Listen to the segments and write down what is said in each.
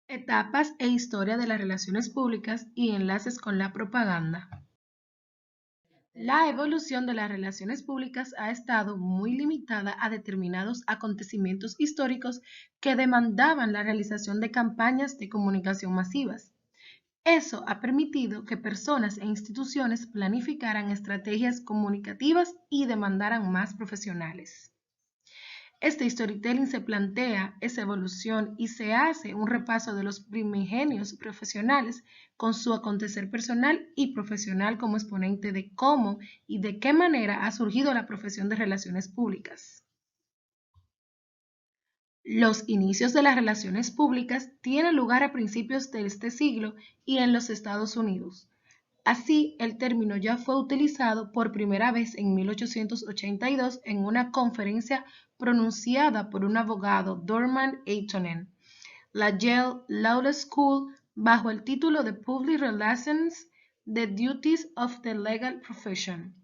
Etapas e historia de las relaciones públicas y enlaces con la propaganda. La evolución de las relaciones públicas ha estado muy limitada a determinados acontecimientos históricos que demandaban la realización de campañas de comunicación masivas. Eso ha permitido que personas e instituciones planificaran estrategias comunicativas y demandaran más profesionales. Este storytelling se plantea esa evolución y se hace un repaso de los primigenios profesionales con su acontecer personal y profesional como exponente de cómo y de qué manera ha surgido la profesión de relaciones públicas. Los inicios de las relaciones públicas tienen lugar a principios de este siglo y en los Estados Unidos. Así, el término ya fue utilizado por primera vez en 1882 en una conferencia pronunciada por un abogado, Dorman Aytonen, la Yale Law School, bajo el título de Public Relations: The Duties of the Legal Profession,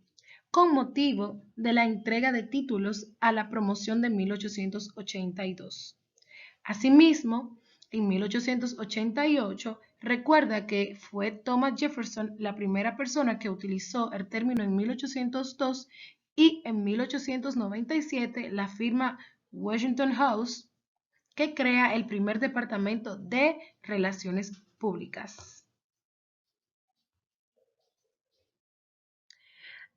con motivo de la entrega de títulos a la promoción de 1882. Asimismo, en 1888, recuerda que fue Thomas Jefferson la primera persona que utilizó el término en 1802 y en 1897 la firma Washington House que crea el primer departamento de relaciones públicas.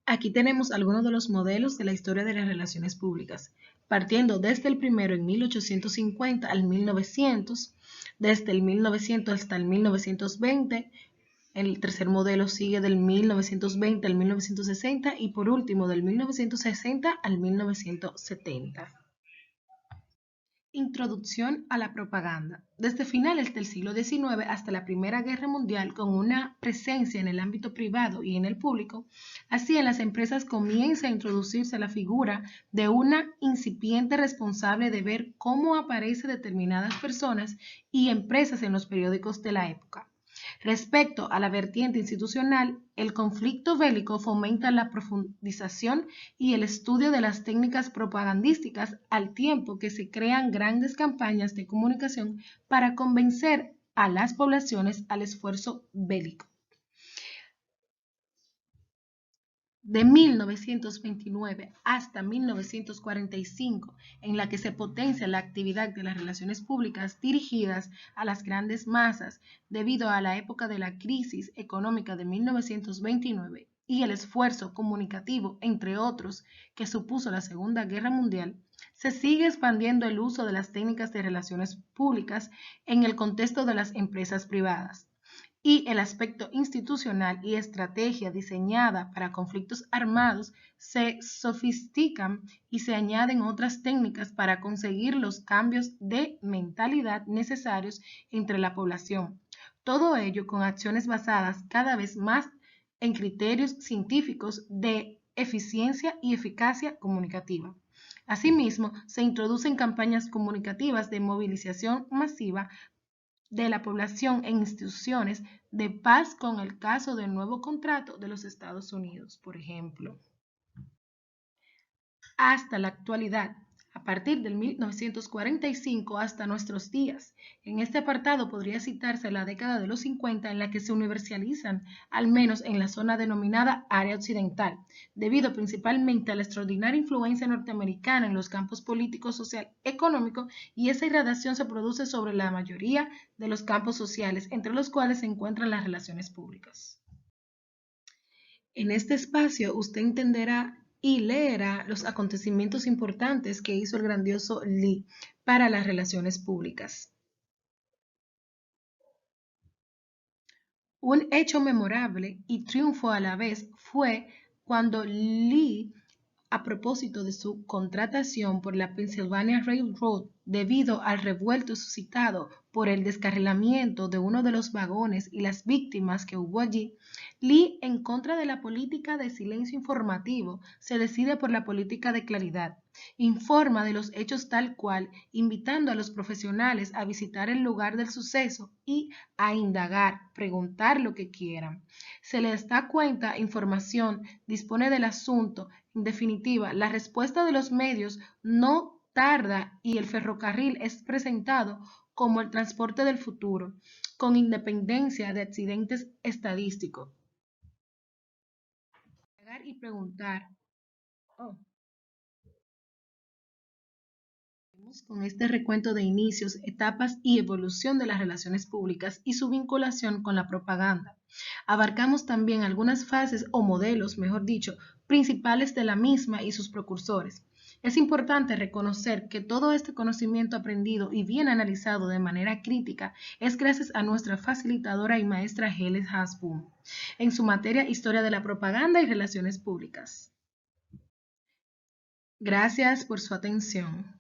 Aquí tenemos algunos de los modelos de la historia de las relaciones públicas, partiendo desde el primero en 1850 al 1900, desde el 1900 hasta el 1920, el tercer modelo sigue del 1920 al 1960 y por último del 1960 al 1970. Introducción a la propaganda. Desde finales del siglo XIX hasta la Primera Guerra Mundial, con una presencia en el ámbito privado y en el público, así en las empresas comienza a introducirse la figura de una incipiente responsable de ver cómo aparecen determinadas personas y empresas en los periódicos de la época. Respecto a la vertiente institucional, el conflicto bélico fomenta la profundización y el estudio de las técnicas propagandísticas al tiempo que se crean grandes campañas de comunicación para convencer a las poblaciones al esfuerzo bélico. De 1929 hasta 1945, en la que se potencia la actividad de las relaciones públicas dirigidas a las grandes masas debido a la época de la crisis económica de 1929 y el esfuerzo comunicativo, entre otros, que supuso la Segunda Guerra Mundial, se sigue expandiendo el uso de las técnicas de relaciones públicas en el contexto de las empresas privadas y el aspecto institucional y estrategia diseñada para conflictos armados se sofistican y se añaden otras técnicas para conseguir los cambios de mentalidad necesarios entre la población. Todo ello con acciones basadas cada vez más en criterios científicos de eficiencia y eficacia comunicativa. Asimismo, se introducen campañas comunicativas de movilización masiva de la población en instituciones de paz con el caso del nuevo contrato de los Estados Unidos, por ejemplo. Hasta la actualidad, a partir del 1945 hasta nuestros días. En este apartado podría citarse la década de los 50 en la que se universalizan, al menos en la zona denominada área occidental, debido principalmente a la extraordinaria influencia norteamericana en los campos político, social, económico, y esa irradiación se produce sobre la mayoría de los campos sociales, entre los cuales se encuentran las relaciones públicas. En este espacio usted entenderá y leerá los acontecimientos importantes que hizo el grandioso Lee para las relaciones públicas. Un hecho memorable y triunfo a la vez fue cuando Lee, a propósito de su contratación por la Pennsylvania Railroad debido al revuelto suscitado por el descarrilamiento de uno de los vagones y las víctimas que hubo allí, Lee, en contra de la política de silencio informativo, se decide por la política de claridad. Informa de los hechos tal cual, invitando a los profesionales a visitar el lugar del suceso y a indagar, preguntar lo que quieran. Se les da cuenta, información, dispone del asunto. En definitiva, la respuesta de los medios no tarda y el ferrocarril es presentado como el transporte del futuro, con independencia de accidentes estadísticos. Y preguntar. Oh. Con este recuento de inicios, etapas y evolución de las relaciones públicas y su vinculación con la propaganda. Abarcamos también algunas fases o modelos, mejor dicho, principales de la misma y sus precursores. Es importante reconocer que todo este conocimiento aprendido y bien analizado de manera crítica es gracias a nuestra facilitadora y maestra Helen Hasbun en su materia Historia de la Propaganda y Relaciones Públicas. Gracias por su atención.